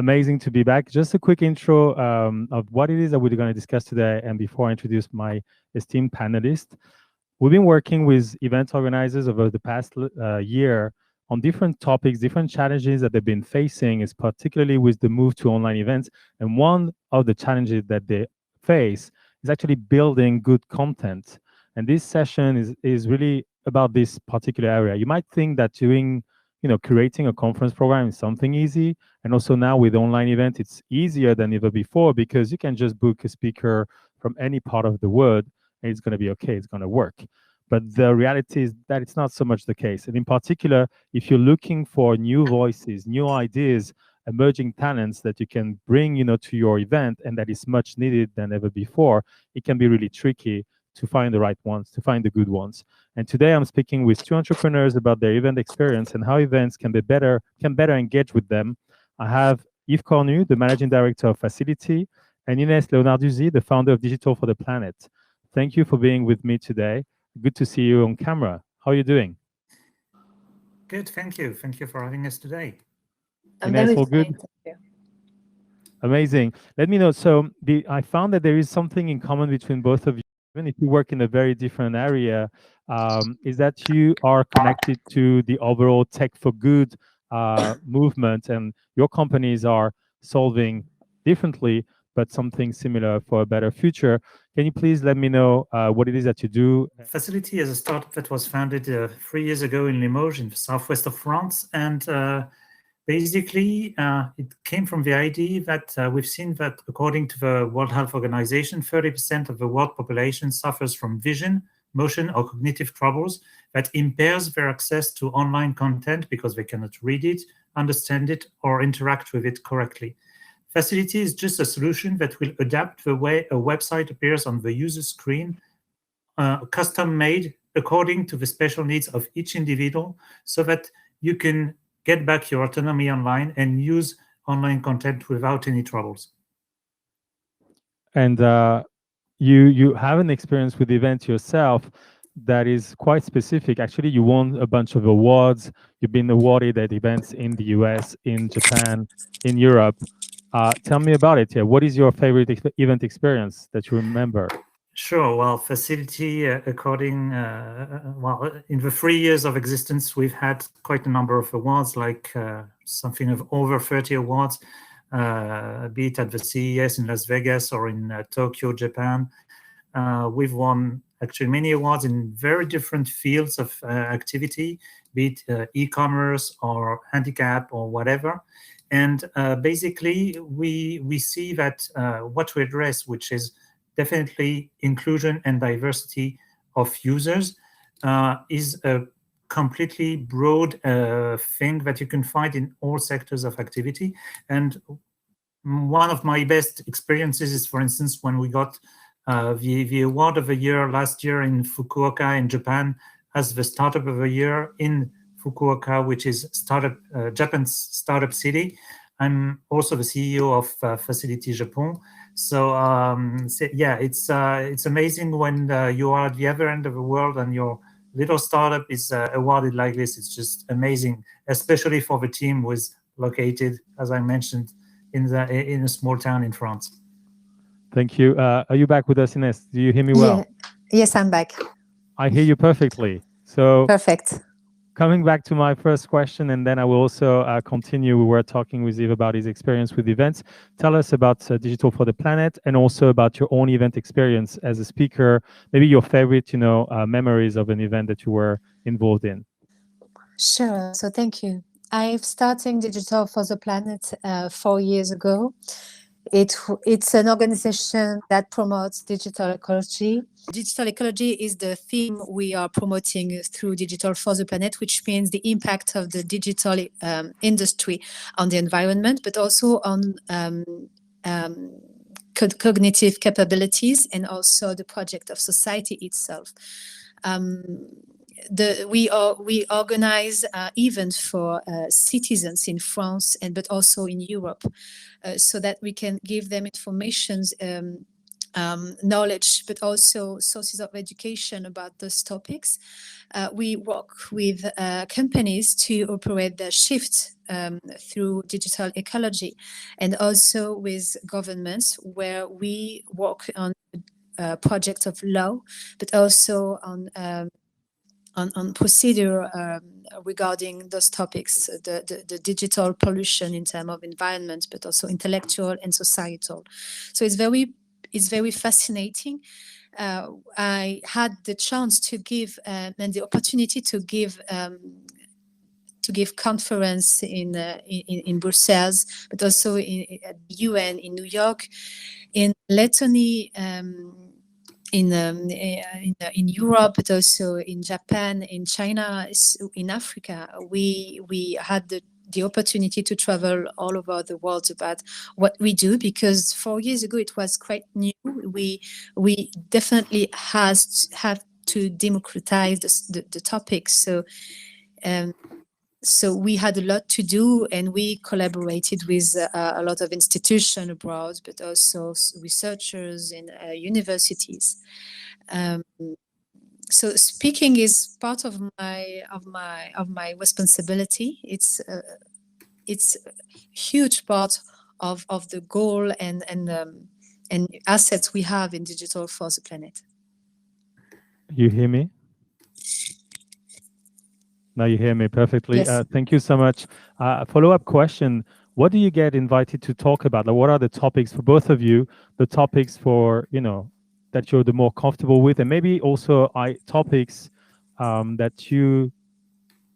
Amazing to be back. Just a quick intro of what it is that we're going to discuss today. And before I introduce my esteemed panelist, we've been working with event organizers over the past year on different topics, different challenges that they've been facing, is particularly with the move to online events. And one of the challenges that they face is actually building good content. And this session is really about this particular area. You might think that creating a conference program is something easy. And also now with online events, it's easier than ever before because you can just book a speaker from any part of the world and it's going to be okay, it's going to work. But the reality is that it's not so much the case. And in particular, if you're looking for new voices, new ideas, emerging talents that you can bring, to your event, and that is much needed than ever before, it can be really tricky to find the right ones, to find the good ones. And today I'm speaking with two entrepreneurs about their event experience and how events can better engage with them. I have Yves Cornu, the managing director of FACIL'iti, and Inès Leonarduzzi, the founder of Digital for the Planet. Thank you for being with me today. Good to see you on camera. How are you doing? Good, thank you. Thank you for having us today. Inès, all good? Amazing. Let me know. So I found that there is something in common between both of you, even if you work in a very different area, is that you are connected to the overall tech for good movement, and your companies are solving differently, but something similar for a better future. Can you please let me know what it is that you do? FACIL'iti is a startup that was founded 3 years ago in Limoges, in the southwest of France. And basically, it came from the idea that we've seen that according to the World Health Organization, 30% of the world population suffers from vision, motion, or cognitive troubles that impairs their access to online content because they cannot read it, understand it, or interact with it correctly. FACIL'iti is just a solution that will adapt the way a website appears on the user screen, custom-made according to the special needs of each individual, so that you can get back your autonomy online and use online content without any troubles. And you have an experience with events yourself that is quite specific. Actually, you won a bunch of awards. You've been awarded at events in the US, in Japan, in Europe. Tell me about it. Yeah, what is your favorite event experience that you remember? Sure. Well, FACIL'iti, in the 3 years of existence, we've had quite a number of awards, like something of over 30 awards, be it at the CES in Las Vegas or in Tokyo, Japan. We've won actually many awards in very different fields of activity, be it e-commerce or handicap or whatever. And basically, we see that what we address, which is definitely inclusion and diversity of users, is a completely broad thing that you can find in all sectors of activity. And one of my best experiences is, for instance, when we got the award of the year last year in Fukuoka in Japan as the startup of the year in Fukuoka, which is Japan's startup city. I'm also the CEO of FACIL'iti Japan. So yeah, it's amazing when you are at the other end of the world and your little startup is awarded like this. It's just amazing, especially for the team who is located, as I mentioned, in a small town in France. Thank you. Are you back with us, Inès? Do you hear me well? Yeah. Yes, I'm back. I hear you perfectly. So perfect. Coming back to my first question, and then I will also continue. We were talking with Yves about his experience with events. Tell us about Digital for the Planet, and also about your own event experience as a speaker. Maybe your favorite, memories of an event that you were involved in. Sure. So thank you. I've started Digital for the Planet 4 years ago. It's an organization that promotes digital ecology. Digital ecology is the theme we are promoting through Digital for the Planet, which means the impact of the digital industry on the environment, but also on cognitive capabilities and also the project of society itself. We organize events for citizens in France but also in Europe, so that we can give them information knowledge, but also sources of education about those topics. We work with companies to operate the shift through digital ecology, and also with governments, where we work on projects of law, but also on procedure regarding those topics, the digital pollution in terms of environment, but also intellectual and societal. So it's very fascinating. I had the chance to give and the opportunity to give conference in Brussels, but also at the UN in New York, in Lettonia, in Europe, but also in Japan, in China, in Africa. We had the opportunity to travel all over the world about what we do, because 4 years ago it was quite new. We definitely have to democratize the topic. So we had a lot to do, and we collaborated with a lot of institutions abroad, but also researchers in universities. So speaking is part of my responsibility. It's a huge part of the goal and assets we have in Digital for the Planet. You hear me? Now you hear me perfectly. Yes. Thank you so much. Follow-up question. What do you get invited to talk about? Like, what are the topics for both of you? The topics for, that you're the more comfortable with, and maybe also topics that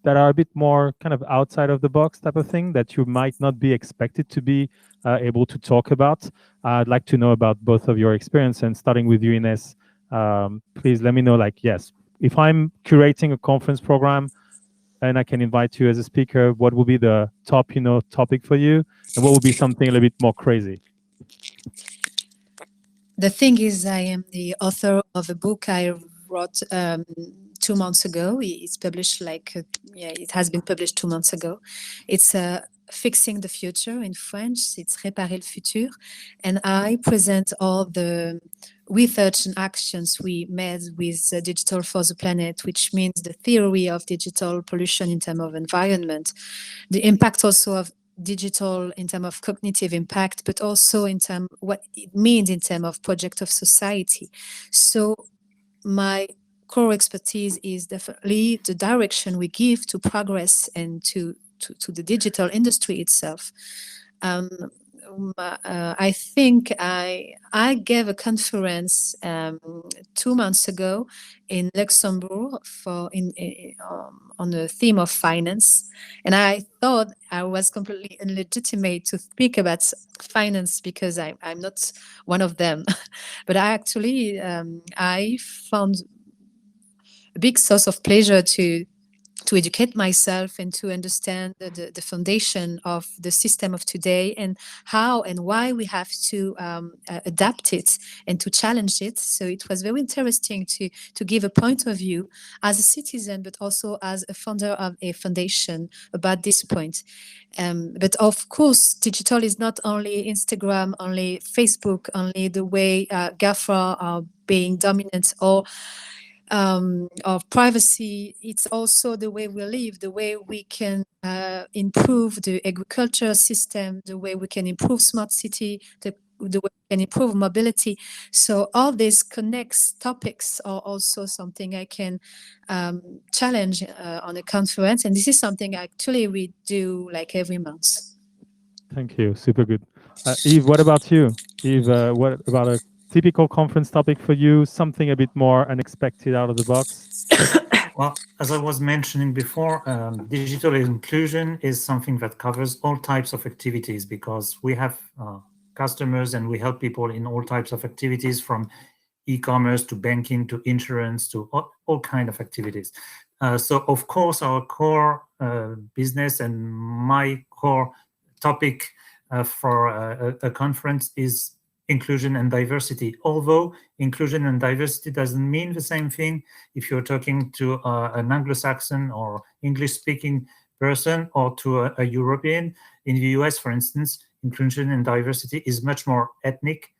are a bit more kind of outside of the box type of thing that you might not be expected to be able to talk about. I'd like to know about both of your experience, and starting with you, Inès. Please let me know, yes, if I'm curating a conference program and I can invite you as a speaker, what will be the top, topic for you? And what will be something a little bit more crazy? The thing is, I am the author of a book I wrote 2 months ago. It's published it has been published 2 months ago. It's Fixing the Future in French. It's Réparer le futur. And I present all the research and actions we made with Digital for the Planet, which means the theory of digital pollution in terms of environment, the impact also of digital in terms of cognitive impact, but also in terms what it means in terms of project of society. So my core expertise is definitely the direction we give to progress and to the digital industry itself. I think I gave a conference 2 months ago in Luxembourg on the theme of finance, and I thought I was completely illegitimate to speak about finance because I'm not one of them. But I found a big source of pleasure to educate myself and to understand the foundation of the system of today, and how and why we have to adapt it and to challenge it. So it was very interesting to give a point of view as a citizen, but also as a founder of a foundation about this point. But of course, digital is not only Instagram, only Facebook, only the way GAFA are being dominant, or of privacy. It's also the way we live, the way we can improve the agriculture system, the way we can improve smart city, the way we can improve mobility. So all these connects topics are also something I can challenge on a conference, and this is something actually we do every month. Thank you. Super good. Yves, what about you? Yves, what about a typical conference topic for you? Something a bit more unexpected, out of the box? Well, as I was mentioning before, digital inclusion is something that covers all types of activities, because we have customers and we help people in all types of activities, from e-commerce to banking to insurance to all kinds of activities. So of course, our core business and my core topic for a conference is inclusion and diversity, although inclusion and diversity doesn't mean the same thing if you're talking to an Anglo-Saxon or English-speaking person or to a European. In the US, for instance, inclusion and diversity is much more ethnic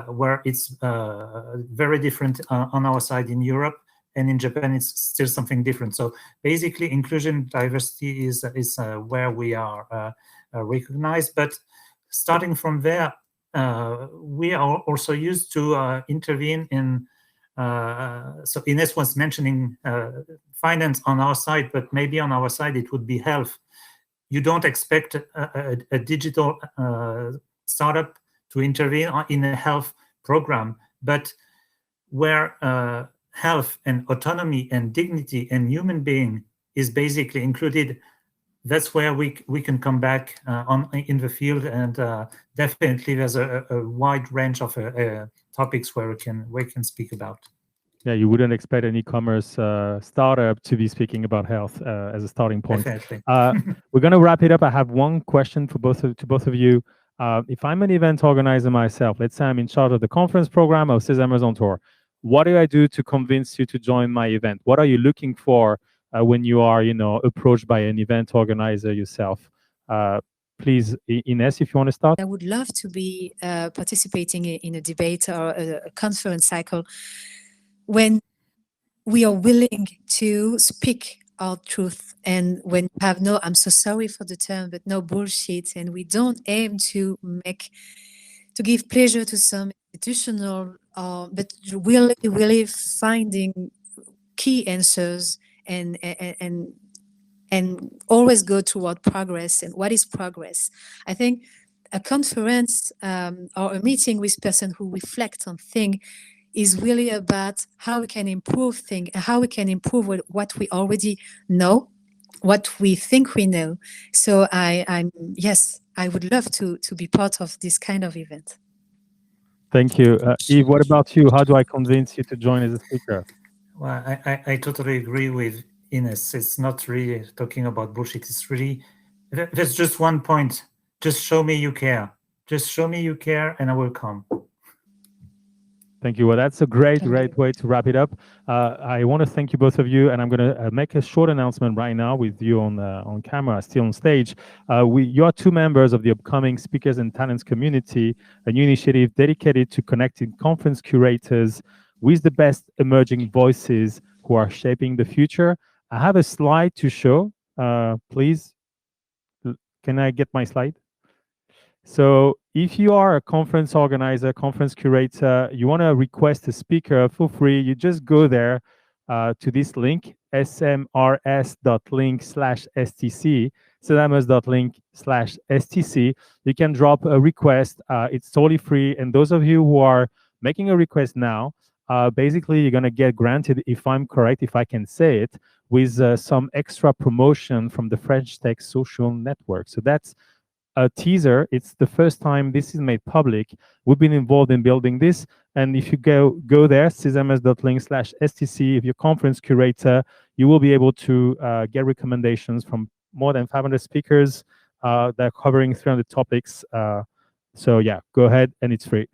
where it's very different on our side in Europe, and in Japan it's still something different. So basically, inclusion diversity is where we are recognized. But starting from there, we are also used to intervene in. So Inès was mentioning finance on our side, but maybe on our side it would be health. You don't expect a digital startup to intervene in a health program, but where health and autonomy and dignity and human being is basically included, that's where we can come back in the field, and definitely there's a wide range of topics where we can speak about. Yeah, you wouldn't expect an e-commerce startup to be speaking about health as a starting point. Definitely. We're going to wrap it up. I have one question for both of you. If I'm an event organizer myself, let's say I'm in charge of the conference program of Sesamers on Tour, what do I do to convince you to join my event? What are you looking for when you are, approached by an event organizer yourself? Please, Inès, if you want to start. I would love to be participating in a debate or a conference cycle when we are willing to speak our truth, and when we have no, I'm so sorry for the term, but no bullshit, and we don't aim to give pleasure to some institutional, but really finding key answers and always go toward progress. And what is progress? I think a conference or a meeting with person who reflect on things is really about how we can improve things, how we can improve what we already know, what we think we know. So yes, I would love to be part of this kind of event. Thank you. Yves, what about you? How do I convince you to join as a speaker? Well, I totally agree with Inès. It's not really talking about bullshit. It's really, there's just one point. Just show me you care. Just show me you care and I will come. Thank you. Well, that's a great way to wrap it up. I want to thank you, both of you, and I'm going to make a short announcement right now with you on camera, still on stage. You are two members of the upcoming Speakers and Talents Community, a new initiative dedicated to connecting conference curators with the best emerging voices who are shaping the future. I have a slide to show. Please, can I get my slide? So if you are a conference organizer, conference curator, you want to request a speaker for free, you just go there to this link, smrs.link/stc, sesamers.link/stc. You can drop a request. It's totally free. And those of you who are making a request now, basically you're going to get granted, if I'm correct, if I can say it, with some extra promotion from the French Tech Social Network. So that's a teaser. It's the first time this is made public. We've been involved in building this, and if you go there, sesamers.link/stc, if you're a conference curator, you will be able to get recommendations from more than 500 speakers that are covering 300 topics. So yeah, go ahead, and it's free.